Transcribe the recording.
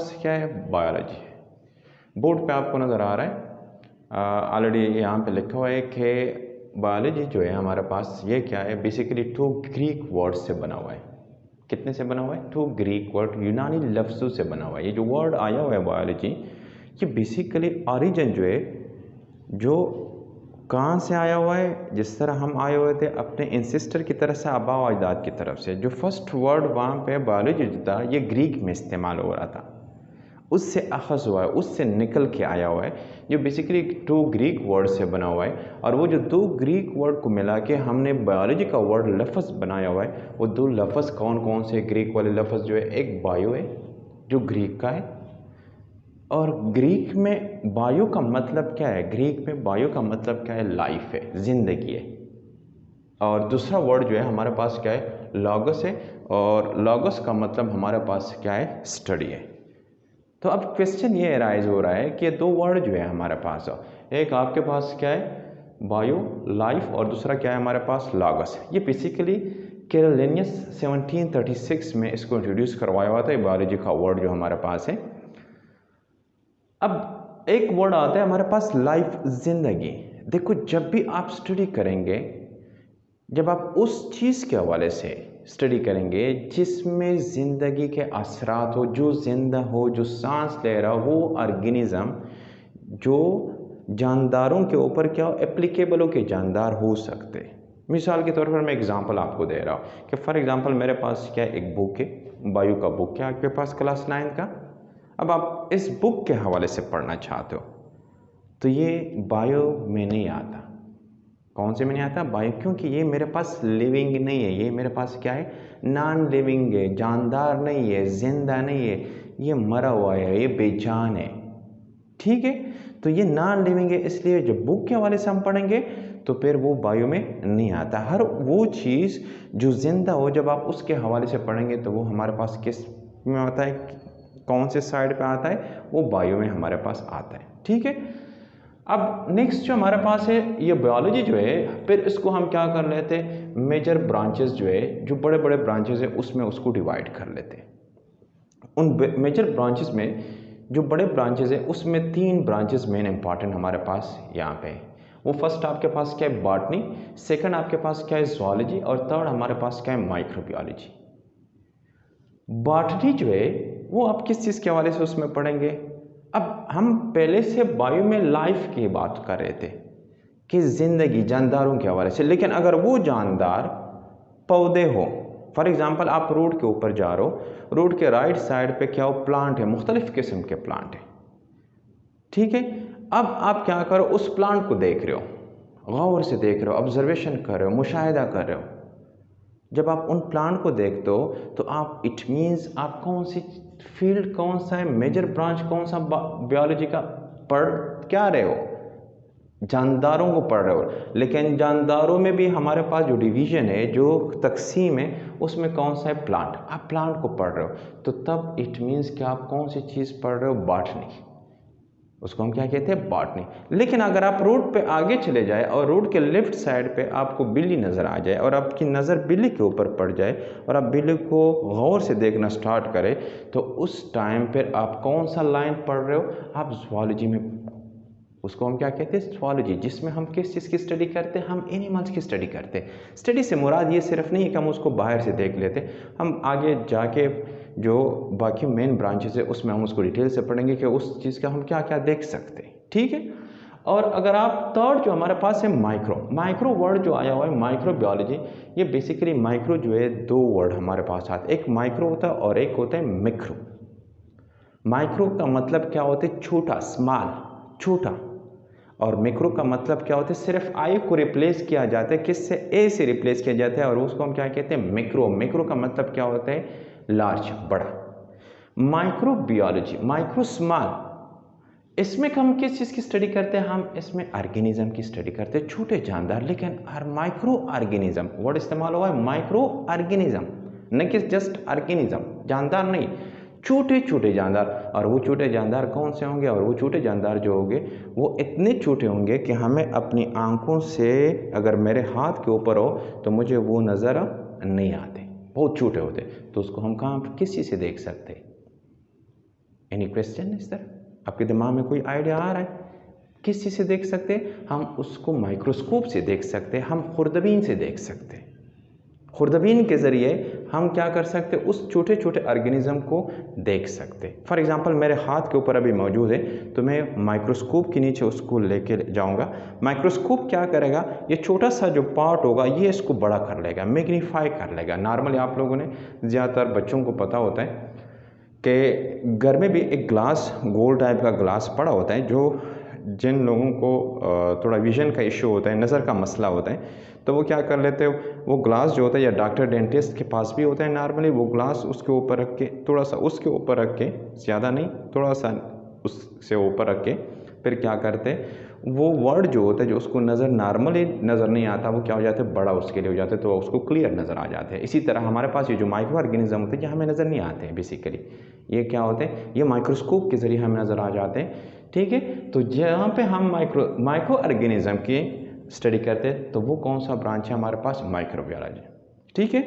पास क्या है, बायोलॉजी है। बोर्ड पे आपको नज़र आ रहा है, ऑलरेडी यहाँ पे लिखा हुआ है कि बायोलॉजी जो है हमारे पास ये क्या है, बेसिकली 2 ग्रीक वर्ड से बना हुआ है। कितने से बना हुआ है? 2 ग्रीक वर्ड, यूनानी लफ्ज़ों से बना हुआ है। ये जो वर्ड आया हुआ है बायोलॉजी, ये बेसिकली ओरिजिन जो है, जो कहाँ से आया हुआ है, जिस तरह हम आए हुए थे अपने एंसेस्टर की तरफ से, आबा व अजदाद की तरफ से, जो फर्स्ट वर्ड वहाँ पे बायोलॉजी जो था ये ग्रीक में इस्तेमाल हो रहा था, उससे अखज़ हुआ है, उससे निकल के आया हुआ है, जो बेसिकली 2 ग्रीक वर्ड से बना हुआ है। और वो जो 2 ग्रीक वर्ड को मिला के हमने बायोलॉजी का वर्ड लफ्ज़ बनाया हुआ है। वो 2 लफ्ज़ कौन कौन से ग्रीक वाले लफ्ज़ जो है, एक बायो है जो ग्रीक का है, और ग्रीक में बायो का मतलब क्या है, ग्रीक में बायो का मतलब क्या है, लाइफ है, ज़िंदगी है। और दूसरा वर्ड जो है हमारे पास क्या है, लॉगस है, और लॉगस का मतलब हमारे पास क्या है, स्टडी है। तो अब क्वेश्चन ये राइज हो रहा है कि 2 वर्ड जो है हमारे पास, एक आपके पास क्या है, बायो, लाइफ, और दूसरा क्या है हमारे पास, लॉगस। ये बेसिकली कैरोलिनियस 1736 में इसको इंट्रोड्यूस करवाया हुआ था, बायोलॉजी का वर्ड जो हमारे पास है। अब एक वर्ड आता है हमारे पास, लाइफ, जिंदगी। देखो, जब भी आप स्टडी करेंगे, जब आप उस चीज़ के हवाले से स्टडी करेंगे जिसमें ज़िंदगी के असरात हो, जो जिंदा हो, जो सांस ले रहा हो, वो ऑर्गेनिज्म जो जानदारों के ऊपर क्या हो, एप्लीकेबल हो, के जानदार हो सकते। मिसाल के तौर पर मैं एग्जांपल आपको दे रहा हूँ कि फॉर एग्जांपल मेरे पास क्या एक बुक है, बायो का बुक है आपके पास, क्लास 9 का। अब आप इस बुक के हवाले से पढ़ना चाहते हो तो ये बायो में नहीं आता। कौन से में नहीं आता? बायो, क्योंकि ये मेरे पास लिविंग नहीं है, ये मेरे पास क्या है, नॉन लिविंग है, जानदार नहीं है, जिंदा नहीं है, ये मरा हुआ है, ये बेजान है। ठीक है, तो ये नॉन लिविंग है, इसलिए जब बुक के हवाले से हम पढ़ेंगे तो फिर वो बायो में नहीं आता। हर वो चीज़ जो जिंदा हो, जब आप उसके हवाले से पढ़ेंगे तो वो हमारे पास किस में आता है, कौन से साइड पे आता है, वो बायो में हमारे पास आता है। ठीक है, अब नेक्स्ट जो हमारे पास है ये बायोलॉजी जो है, फिर इसको हम क्या कर लेते हैं, मेजर ब्रांचेस जो है, जो बड़े बड़े ब्रांचेस है उसमें उसको डिवाइड कर लेते हैं। उन मेजर ब्रांचेस में जो बड़े ब्रांचेस है उसमें 3 ब्रांचेस मेन इंपॉर्टेंट हमारे पास यहाँ पे है। वो फर्स्ट आपके पास क्या है, बॉटनी, सेकंड आपके पास क्या है, ज़ूलॉजी, और थर्ड हमारे पास क्या है, माइक्रोबायोलॉजी। बॉटनी जो है वो आप किस चीज़ के हवाले से उसमें पढ़ेंगे। अब हम पहले से बायो में लाइफ की बात कर रहे थे कि जिंदगी, जानदारों के हवाले से, लेकिन अगर वो जानदार पौधे हो, फॉर एग्जांपल आप रोड के ऊपर जा रहे हो, रोड के राइट साइड पे क्या हो, प्लांट है, मुख्तलिफ किस्म के प्लांट है। ठीक है, अब आप क्या करो, उस प्लांट को देख रहे हो, गौर से देख रहे हो, ऑब्जर्वेशन कर रहे हो, मुशाहिदा कर रहे हो। जब आप उन प्लांट को देखते हो तो आप, इट मीन्स आप कौन सी फील्ड, कौन सा है मेजर ब्रांच, कौन सा बायोलॉजी का पढ़ क्या रहे हो, जानदारों को पढ़ रहे हो। लेकिन जानदारों में भी हमारे पास जो डिवीजन है, जो तकसीम है, उसमें कौन सा है, प्लांट। आप प्लांट को पढ़ रहे हो तो तब इट मीन्स कि आप कौन सी चीज़ पढ़ रहे हो, बॉटनी। उसको हम क्या कहते हैं, बॉटनी। लेकिन अगर आप रोड पे आगे चले जाए और रोड के लेफ्ट साइड पे आपको बिल्ली नज़र आ जाए और आपकी नज़र बिल्ली के ऊपर पड़ जाए और आप बिल्ली को गौर से देखना स्टार्ट करें, तो उस टाइम पर आप कौन सा लाइन पढ़ रहे हो, आप ज़ूलॉजी में। उसको हम क्या कहते हैं, ज़ूलॉजी, जिसमें हम किस चीज़ की स्टडी करते हैं, हम एनिमल्स की स्टडी करते हैं। स्टडी से मुराद ये सिर्फ नहीं है कि हम उसको बाहर से देख लेते, हम आगे जाके जो बाकी मेन ब्रांचेस है उसमें हम उसको डिटेल से पढ़ेंगे कि उस चीज़ का हम क्या क्या देख सकते हैं। ठीक है, और अगर आप थर्ड जो हमारे पास है, माइक्रो वर्ड जो आया हुआ है, माइक्रोबायोलॉजी, ये बेसिकली माइक्रो जो है, 2 वर्ड हमारे पास आते हैं, एक माइक्रो होता है और एक होता है मिक्रो। माइक्रो का मतलब क्या होता है, छोटा, स्मॉल, छोटा, और मिक्रो का मतलब क्या होता है, सिर्फ आई को रिप्लेस किया जाता है, किससे, ए से रिप्लेस किया जाता है, और उसको हम क्या कहते हैं, मिक्रो। मिक्रो का मतलब क्या होता है, लार्ज, बड़ा। माइक्रोबायोलॉजी, माइक्रो, स्मॉल, इसमें हम किस चीज़ की स्टडी करते हैं, हम इसमें ऑर्गेनिज्म की स्टडी करते हैं, छोटे जानदार। लेकिन माइक्रो ऑर्गेनिज्म वर्ड इस्तेमाल हुआ है, माइक्रो ऑर्गेनिज्म, न कि जस्ट ऑर्गेनिज्म, जानदार नहीं, छोटे छोटे जानदार। और वो छोटे जानदार कौन से होंगे, और वो छोटे जानदार जो होंगे वो इतने छोटे होंगे कि हमें अपनी आंखों से, अगर मेरे हाथ के ऊपर हो तो मुझे वो नज़र नहीं आते, बहुत छोटे होते। तो उसको हम कहाँ, किस चीज़ से देख सकते हैं, एनी क्वेश्चन इस तरह? आपके दिमाग में कोई आइडिया आ रहा है? किस चीज़ से देख सकते हैं हम उसको? माइक्रोस्कोप से देख सकते हैं, हम खुर्दबीन से देख सकते हैं। खुर्दबीन के ज़रिए हम क्या कर सकते हैं? उस छोटे छोटे ऑर्गेनिज्म को देख सकते हैं। फॉर एग्जांपल मेरे हाथ के ऊपर अभी मौजूद है, तो मैं माइक्रोस्कोप के नीचे उसको लेके जाऊंगा। माइक्रोस्कोप क्या करेगा? ये छोटा सा जो पार्ट होगा ये इसको बड़ा कर लेगा, मैग्नीफाई कर लेगा। नॉर्मली आप लोगों ने, ज़्यादातर बच्चों को पता होता है कि घर में भी एक ग्लास, गोल टाइप का ग्लास पड़ा होता है, जो जिन लोगों को थोड़ा विजन का इशू होता है, नज़र का मसला होता है, तो वो क्या कर लेते हो, वो ग्लास जो होता है, या डॉक्टर डेंटिस्ट के पास भी होता है नॉर्मली, वो ग्लास उसके ऊपर रख के, थोड़ा सा उसके ऊपर रख के, ज़्यादा नहीं, थोड़ा सा उससे ऊपर रख के, फिर क्या करते हैं, वो वर्ड जो होता है, जो उसको नज़र नॉर्मली नज़र नहीं आता, वो क्या हो जाता है, बड़ा उसके लिए हो जाता है, तो उसको क्लियर नज़र आ जाते हैं। इसी तरह हमारे पास ये जो माइक्रो ऑर्गेनिज्म होते हैं, ये हमें नज़र नहीं आते हैं बेसिकली। ये क्या होते हैं? ये माइक्रोस्कोप के ज़रिए हमें नज़र आ जाते हैं। ठीक है, तो जहाँ पे हम माइक्रो ऑर्गेनिज्म की स्टडी करते हैं, तो वो कौन सा ब्रांच है हमारे पास? माइक्रोबायोलॉजी। ठीक है।